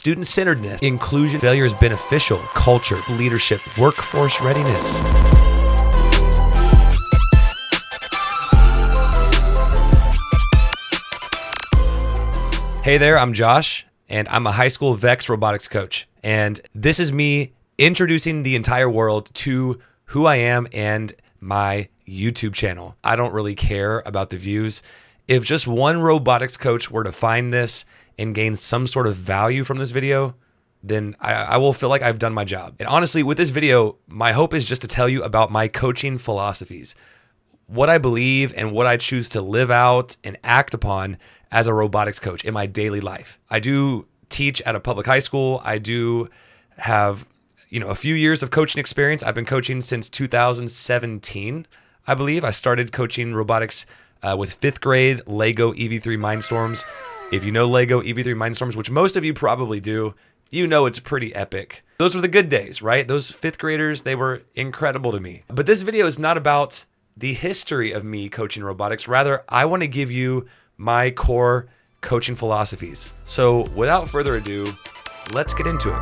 student-centeredness, inclusion, failure is beneficial, culture, leadership, workforce readiness. Hey there, I'm Josh, and I'm a high school VEX robotics coach. And this is me introducing the entire world to who I am and my YouTube channel. I don't really care about the views. If just one robotics coach were to find this and gain some sort of value from this video, then I will feel like I've done my job. And honestly, with this video, my hope is just to tell you about my coaching philosophies, what I believe and what I choose to live out and act upon as a robotics coach in my daily life. I do teach at a public high school. I do have, a few years of coaching experience. I've been coaching since 2017, I believe. I started coaching robotics with 5th grade Lego EV3 Mindstorms. If you know Lego EV3 Mindstorms, which most of you probably do, you know it's pretty epic. Those were the good days, right? Those 5th graders, they were incredible to me. But this video is not about the history of me coaching robotics. Rather, I want to give you my core coaching philosophies. So without further ado, let's get into it.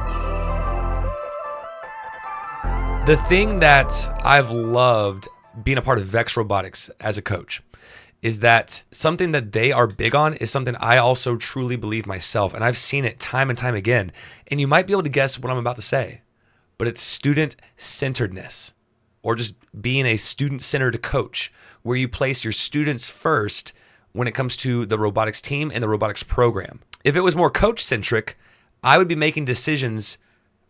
The thing that I've loved being a part of VEX Robotics as a coach is that something that they are big on is something I also truly believe myself. And I've seen it time and time again. And you might be able to guess what I'm about to say, but it's student-centeredness, or just being a student-centered coach, where you place your students first when it comes to the robotics team and the robotics program. If it was more coach-centric, I would be making decisions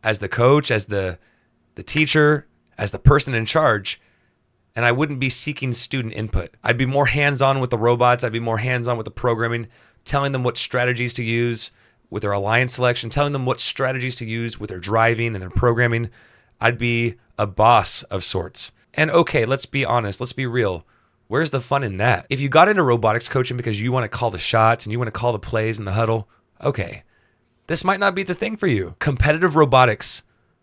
as the coach, as the teacher, as the person in charge, and I wouldn't be seeking student input. I'd be more hands-on with the robots. I'd be more hands-on with the programming, telling them what strategies to use with their alliance selection, telling them what strategies to use with their driving and their programming. I'd be a boss of sorts. And okay, let's be honest, let's be real. Where's the fun in that? If you got into robotics coaching because you want to call the shots and you want to call the plays in the huddle, okay, this might not be the thing for you. Competitive robotics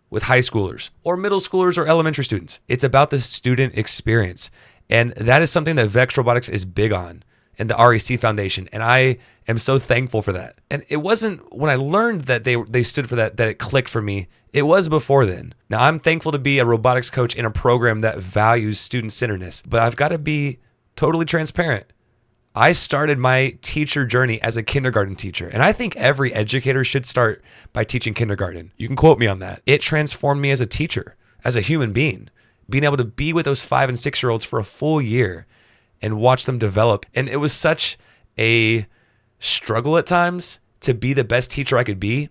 with high schoolers or middle schoolers or elementary students. It's about the student experience. And that is something that VEX Robotics is big on, and the REC Foundation. And I am so thankful for that. And it wasn't when I learned that they stood for that it clicked for me. It was before then. Now I'm thankful to be a robotics coach in a program that values student-centeredness, but I've got to be totally transparent. I started my teacher journey as a kindergarten teacher, and I think every educator should start by teaching kindergarten. You can quote me on that. It transformed me as a teacher, as a human being, being able to be with those 5 and 6-year-olds for a full year and watch them develop. And it was such a struggle at times to be the best teacher I could be.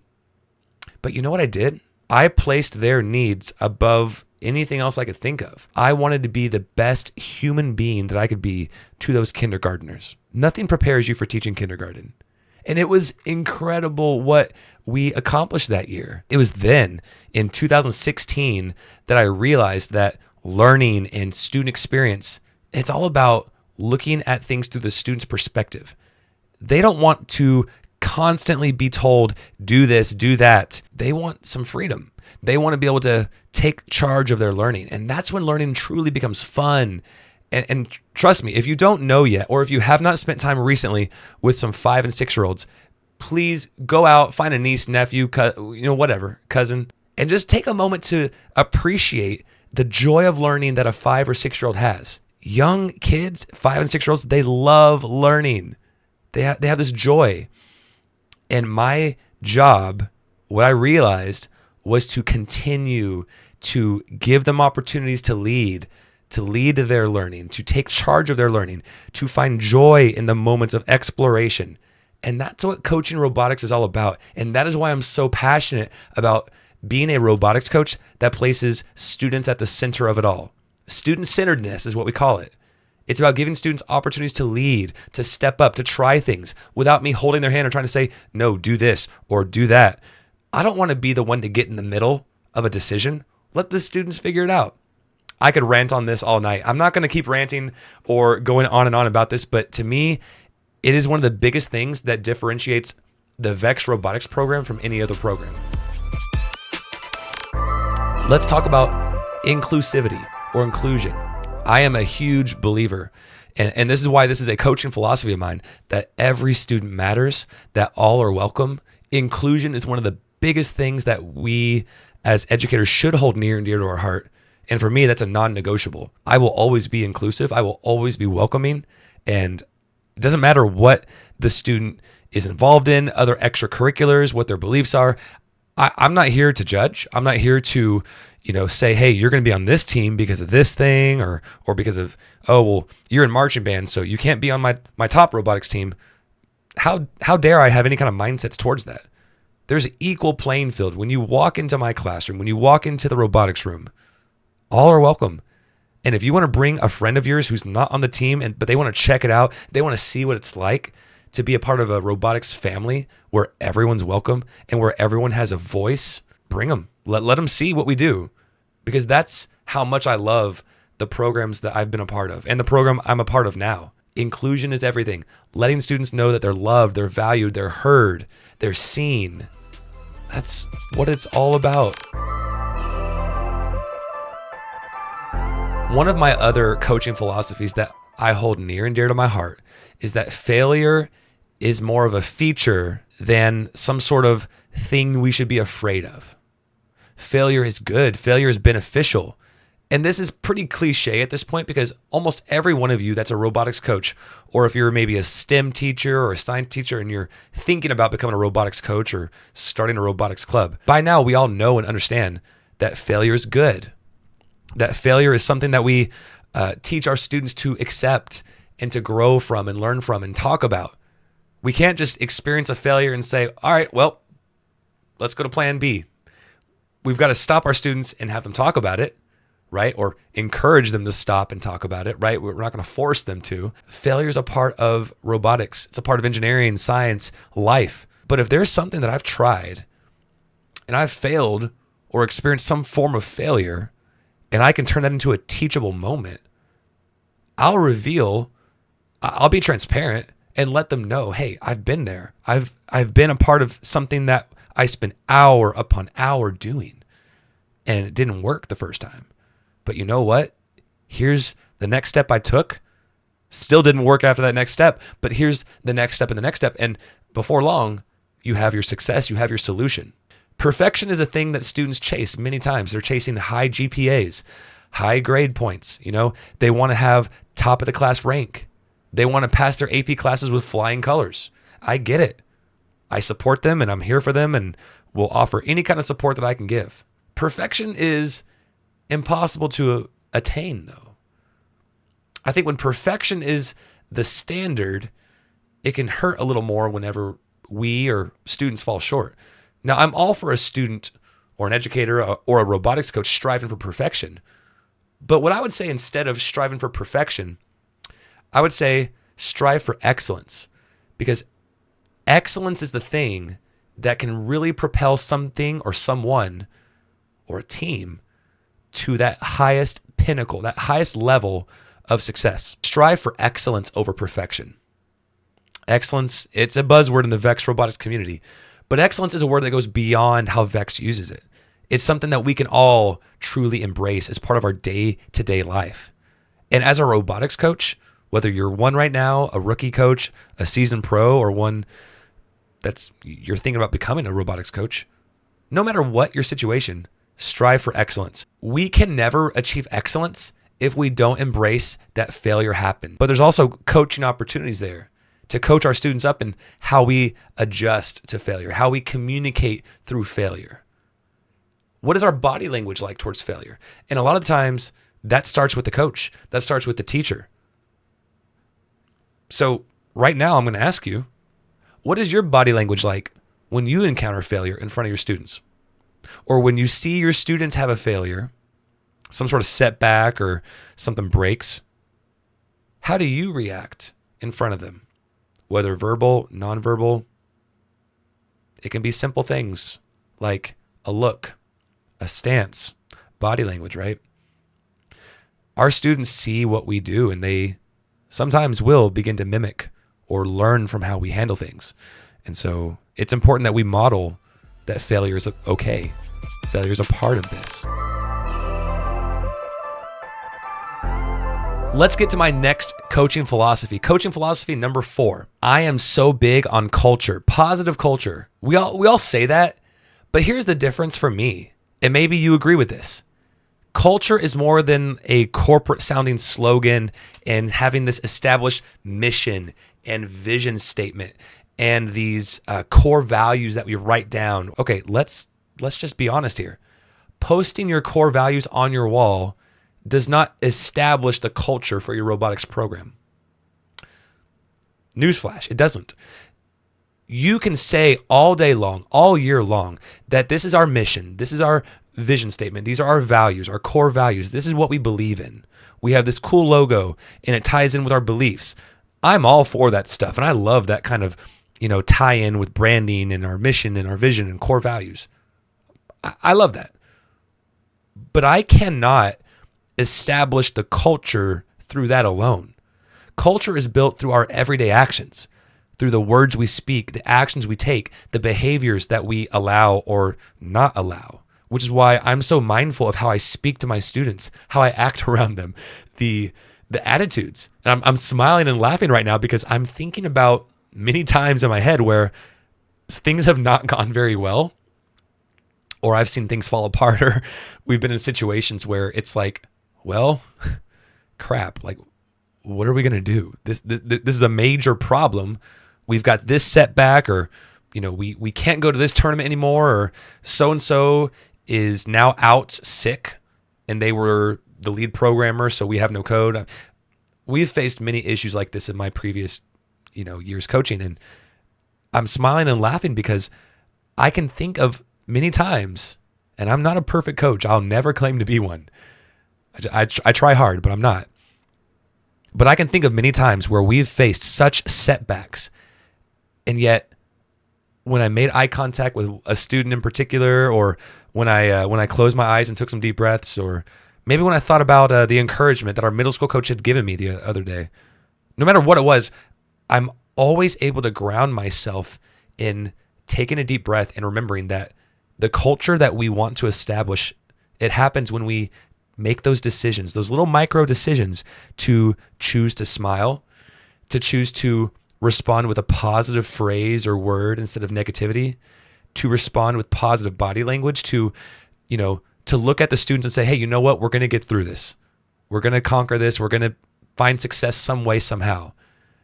But you know what I did? I placed their needs above anything else I could think of. I wanted to be the best human being that I could be to those kindergartners. Nothing prepares you for teaching kindergarten. And it was incredible what we accomplished that year. It was then, in 2016, that I realized that learning and student experience, it's all about looking at things through the student's perspective. They don't want to constantly be told, do this, do that. They want some freedom. They want to be able to take charge of their learning. And that's when learning truly becomes fun. And trust me, if you don't know yet, or if you have not spent time recently with some 5 and 6-year-olds, please go out, find a niece, nephew, whatever, cousin, and just take a moment to appreciate the joy of learning that a 5 or 6-year-old has. Young kids, 5 and 6-year-olds, they love learning. They have this joy. And my job, what I realized, was to continue to give them opportunities to lead their learning, to take charge of their learning, to find joy in the moments of exploration. And that's what coaching robotics is all about. And that is why I'm so passionate about being a robotics coach that places students at the center of it all. Student-centeredness is what we call it. It's about giving students opportunities to lead, to step up, to try things without me holding their hand or trying to say, no, do this or do that. I don't want to be the one to get in the middle of a decision. Let the students figure it out. I could rant on this all night. I'm not going to keep ranting or going on and on about this, but to me, it is one of the biggest things that differentiates the VEX Robotics program from any other program. Let's talk about inclusivity or inclusion. I am a huge believer, and this is why this is a coaching philosophy of mine, that every student matters, that all are welcome, Inclusion is one of the biggest things that we as educators should hold near and dear to our heart. And for me, that's a non-negotiable. I will always be inclusive. I will always be welcoming. And it doesn't matter what the student is involved in, other extracurriculars, what their beliefs are. I'm not here to judge. I'm not here to, say, hey, you're going to be on this team because of this thing or because of, oh, well, you're in marching band, so you can't be on my top robotics team. How dare I have any kind of mindsets towards that? There's an equal playing field. When you walk into my classroom, when you walk into the robotics room, all are welcome. And if you want to bring a friend of yours who's not on the team, but they want to check it out, they want to see what it's like to be a part of a robotics family where everyone's welcome and where everyone has a voice, bring them. Let them see what we do, because that's how much I love the programs that I've been a part of and the program I'm a part of now. Inclusion is everything. Letting students know that they're loved, they're valued, they're heard, they're seen. That's what it's all about. One of my other coaching philosophies that I hold near and dear to my heart is that failure is more of a feature than some sort of thing we should be afraid of. Failure is good. Failure is beneficial. And this is pretty cliche at this point, because almost every one of you that's a robotics coach, or if you're maybe a STEM teacher or a science teacher and you're thinking about becoming a robotics coach or starting a robotics club, by now we all know and understand that failure is good. That failure is something that we teach our students to accept and to grow from and learn from and talk about. We can't just experience a failure and say, all right, well, let's go to plan B. We've got to stop our students and have them talk about it, right? Or encourage them to stop and talk about it, right? We're not going to force them to. Failure is a part of robotics. It's a part of engineering, science, life. But if there's something that I've tried and I've failed or experienced some form of failure, and I can turn that into a teachable moment, I'll be transparent and let them know, hey, I've been there. I've been a part of something that I spent hour upon hour doing, and it didn't work the first time. But you know what? Here's the next step I took. Still didn't work after that next step, but here's the next step and the next step. And before long, you have your success, you have your solution. Perfection is a thing that students chase many times. They're chasing high GPAs, high grade points. They want to have top of the class rank. They want to pass their AP classes with flying colors. I get it. I support them and I'm here for them and will offer any kind of support that I can give. Perfection is impossible to attain, though. I think when perfection is the standard, it can hurt a little more whenever we or students fall short. Now, I'm all for a student or an educator or a robotics coach striving for perfection. But what I would say, instead of striving for perfection, I would say strive for excellence, because excellence is the thing that can really propel something or someone or a team to that highest pinnacle, that highest level of success. Strive for excellence over perfection. Excellence, it's a buzzword in the VEX robotics community, but excellence is a word that goes beyond how VEX uses it. It's something that we can all truly embrace as part of our day-to-day life. And as a robotics coach, whether you're one right now, a rookie coach, a seasoned pro, or one you're thinking about becoming a robotics coach, no matter what your situation, strive for excellence. We can never achieve excellence if we don't embrace that failure happened. But there's also coaching opportunities there to coach our students up in how we adjust to failure, how we communicate through failure. What is our body language like towards failure? And a lot of times that starts with the coach. That starts with the teacher. So right now I'm going to ask you, what is your body language like when you encounter failure in front of your students? Or when you see your students have a failure, some sort of setback or something breaks, how do you react in front of them? Whether verbal, nonverbal, it can be simple things like a look, a stance, body language, right? Our students see what we do and they sometimes will begin to mimic or learn from how we handle things. And so it's important that we model that failure is okay. Failure is a part of this. Let's get to my next coaching philosophy. Coaching philosophy number 4. I am so big on culture, positive culture. We all say that, but here's the difference for me. And maybe you agree with this. Culture is more than a corporate sounding slogan and having this established mission and vision statement and these core values that we write down. Okay, let's just be honest here. Posting your core values on your wall does not establish the culture for your robotics program. Newsflash, it doesn't. You can say all day long, all year long, that this is our mission, this is our vision statement, these are our values, our core values, this is what we believe in. We have this cool logo and it ties in with our beliefs. I'm all for that stuff, and I love that kind of, tie in with branding and our mission and our vision and core values. I love that. But I cannot establish the culture through that alone. Culture is built through our everyday actions, through the words we speak, the actions we take, the behaviors that we allow or not allow, which is why I'm so mindful of how I speak to my students, how I act around them, the attitudes. And I'm smiling and laughing right now because I'm thinking about many times in my head where things have not gone very well, or I've seen things fall apart, or we've been in situations where it's like, well, crap, like, what are we going to do? This is a major problem. We've got this setback, or, we can't go to this tournament anymore, or so-and-so is now out sick and they were the lead programmer, so we have no code. We've faced many issues like this in my previous, years coaching, and I'm smiling and laughing because I can think of many times, and I'm not a perfect coach. I'll never claim to be one. I try hard, but I'm not. But I can think of many times where we've faced such setbacks, and yet when I made eye contact with a student in particular, or when I closed my eyes and took some deep breaths, or maybe when I thought about the encouragement that our middle school coach had given me the other day, no matter what it was, I'm always able to ground myself in taking a deep breath and remembering that the culture that we want to establish, it happens when we make those decisions, those little micro decisions to choose to smile, to choose to respond with a positive phrase or word instead of negativity, to respond with positive body language, to look at the students and say, hey, you know what? We're going to get through this. We're going to conquer this. We're going to find success some way, somehow.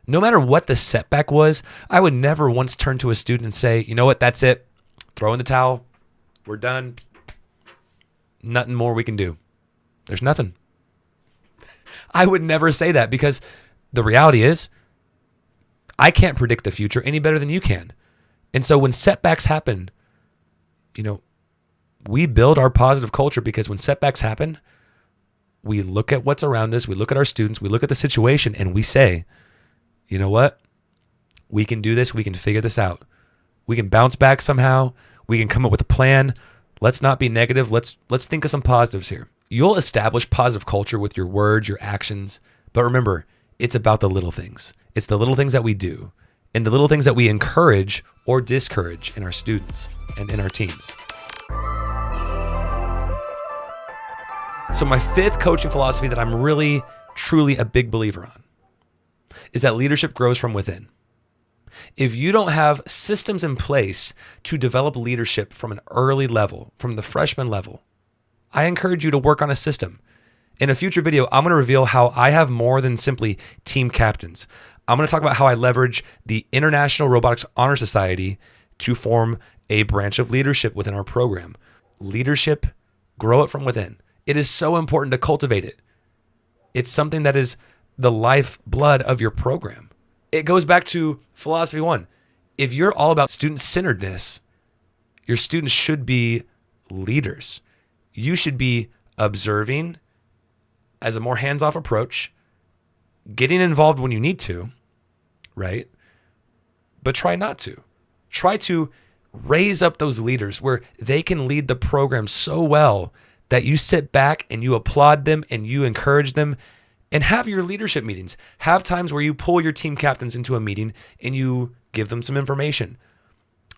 No matter what the setback was, I would never once turn to a student and say, you know what? That's it. Throw in the towel. We're done. Nothing more we can do. There's nothing. I would never say that because the reality is I can't predict the future any better than you can. And so when setbacks happen, we build our positive culture because when setbacks happen, we look at what's around us, we look at our students, we look at the situation, and we say, you know what? We can do this. We can figure this out. We can bounce back somehow. We can come up with a plan. Let's not be negative. Let's think of some positives here. You'll establish positive culture with your words, your actions. But remember, it's about the little things. It's the little things that we do and the little things that we encourage or discourage in our students and in our teams. So my 5th coaching philosophy that I'm really, truly a big believer on is that leadership grows from within. If you don't have systems in place to develop leadership from an early level, from the freshman level, I encourage you to work on a system. In a future video, I'm going to reveal how I have more than simply team captains. I'm going to talk about how I leverage the International Robotics Honor Society to form a branch of leadership within our program. Leadership, grow it from within. It is so important to cultivate it. It's something that is the lifeblood of your program. It goes back to philosophy 1. If you're all about student-centeredness, your students should be leaders. You should be observing as a more hands-off approach, getting involved when you need to, right? But try not to. Try to raise up those leaders where they can lead the program so well that you sit back and you applaud them and you encourage them. And have your leadership meetings. Have times where you pull your team captains into a meeting and you give them some information.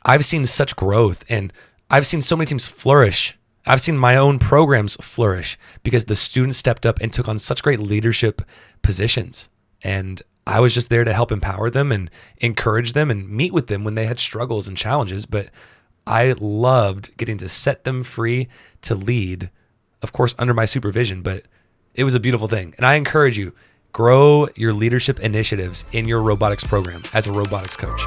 I've seen such growth and I've seen so many teams flourish I've seen my own programs flourish because the students stepped up and took on such great leadership positions. And I was just there to help empower them and encourage them and meet with them when they had struggles and challenges. But I loved getting to set them free to lead, of course, under my supervision. But it was a beautiful thing. And I encourage you, grow your leadership initiatives in your robotics program as a robotics coach.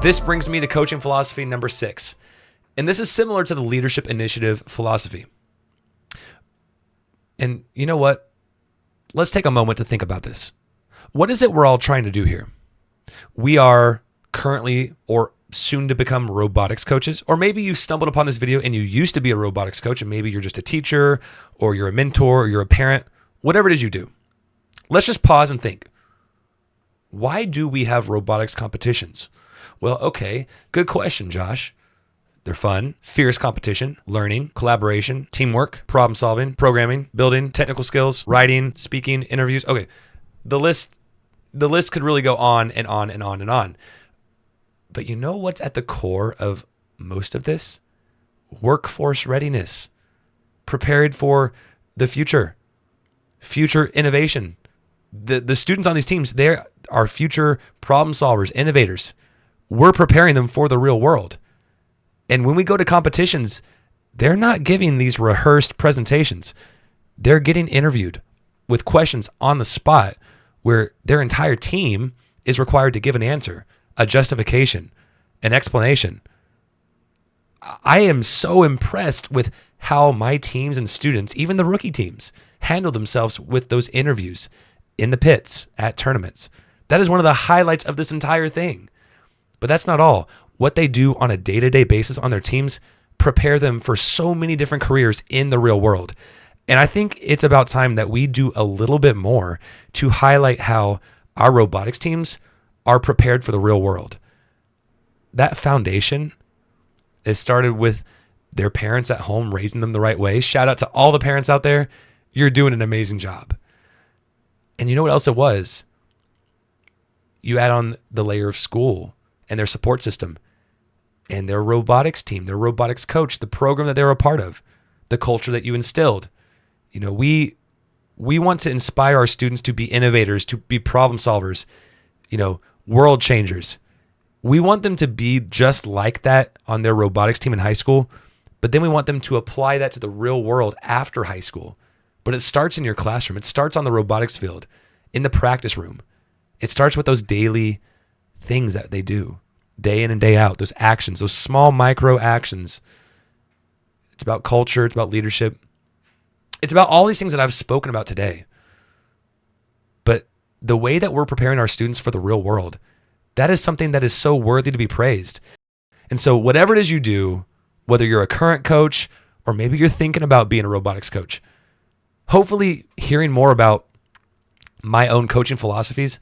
This brings me to coaching philosophy number 6. And this is similar to the leadership initiative philosophy. And you know what? Let's take a moment to think about this. What is it we're all trying to do here? We are currently or soon to become robotics coaches, or maybe you stumbled upon this video and you used to be a robotics coach and maybe you're just a teacher or you're a mentor or you're a parent, whatever it is you do. Let's just pause and think. Why do we have robotics competitions? Well, okay, good question, Josh. They're fun, fierce competition, learning, collaboration, teamwork, problem solving, programming, building, technical skills, writing, speaking, interviews. Okay, the list could really go on and on and on and on. But you know what's at the core of most of this? Workforce readiness, prepared for the future innovation. The students on these teams, they are future problem solvers, innovators. We're preparing them for the real world. And when we go to competitions, they're not giving these rehearsed presentations. They're getting interviewed with questions on the spot where their entire team is required to give an answer, a justification, an explanation. I am so impressed with how my teams and students, even the rookie teams, handle themselves with those interviews in the pits at tournaments. That is one of the highlights of this entire thing. But that's not all. What they do on a day-to-day basis on their teams prepare them for so many different careers in the real world. And I think it's about time that we do a little bit more to highlight how our robotics teams are prepared for the real world. That foundation is started with their parents at home raising them the right way. Shout out to all the parents out there. You're doing an amazing job. And you know what else it was? You add on the layer of school and their support system and their robotics team, their robotics coach, the program that they're a part of, the culture that you instilled. You know, we want to inspire our students to be innovators, to be problem solvers, you know, world changers. We want them to be just like that on their robotics team in high school, but then we want them to apply that to the real world after high school. But it starts in your classroom. It starts on the robotics field, in the practice room. It starts with those daily things that they do, day in and day out, those actions, those small micro actions. It's about culture. It's about leadership. It's about all these things that I've spoken about today. But the way that we're preparing our students for the real world, that is something that is so worthy to be praised. And so whatever it is you do, whether you're a current coach or maybe you're thinking about being a robotics coach, hopefully hearing more about my own coaching philosophies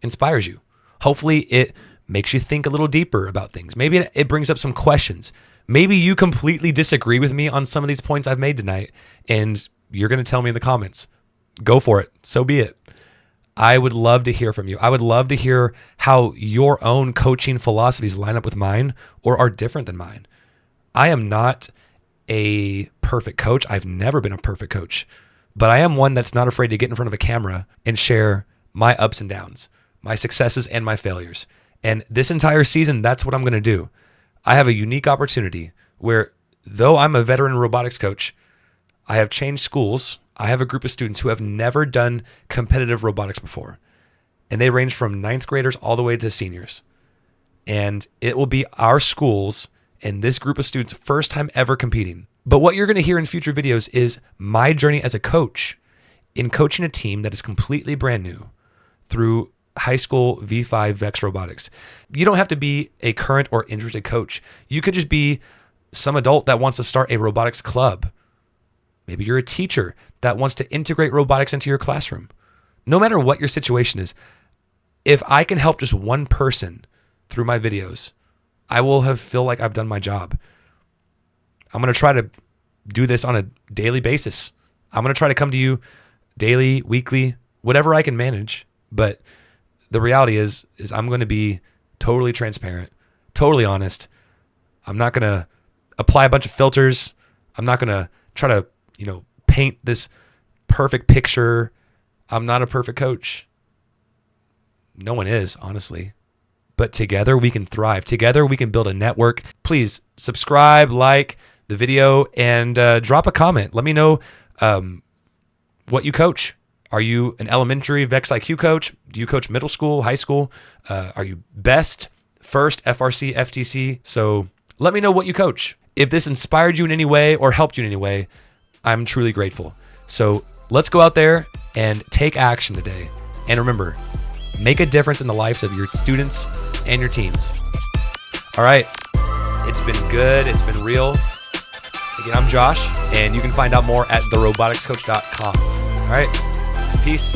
inspires you. Hopefully it makes you think a little deeper about things. Maybe it brings up some questions. Maybe you completely disagree with me on some of these points I've made tonight, and you're going to tell me in the comments. Go for it. So be it. I would love to hear from you. I would love to hear how your own coaching philosophies line up with mine or are different than mine. I am not a perfect coach. I've never been a perfect coach, but I am one that's not afraid to get in front of a camera and share my ups and downs, my successes and my failures. And this entire season, that's what I'm going to do. I have a unique opportunity where, though I'm a veteran robotics coach, I have changed schools. I have a group of students who have never done competitive robotics before. And they range from ninth graders all the way to seniors. And it will be our schools and this group of students' first time ever competing. But what you're going to hear in future videos is my journey as a coach in coaching a team that is completely brand new through high school V5 VEX Robotics. You don't have to be a current or interested coach. You could just be some adult that wants to start a robotics club. Maybe you're a teacher that wants to integrate robotics into your classroom. No matter what your situation is, if I can help just one person through my videos, I will feel like I've done my job. I'm going to try to do this on a daily basis. I'm going to try to come to you daily, weekly, whatever I can manage. But the reality is I'm going to be totally transparent, totally honest. I'm not going to apply a bunch of filters. I'm not going to try to, paint this perfect picture. I'm not a perfect coach. No one is, honestly. But together we can thrive. Together we can build a network. Please subscribe, like the video, and drop a comment. Let me know what you coach. Are you an elementary VEX IQ coach? Do you coach middle school, high school? Are you best, first, FRC, FTC? So let me know what you coach. If this inspired you in any way or helped you in any way, I'm truly grateful. So let's go out there and take action today. And remember, make a difference in the lives of your students and your teams. All right. It's been good. It's been real. Again, I'm Josh, and you can find out more at theroboticscoach.com. All right. Peace.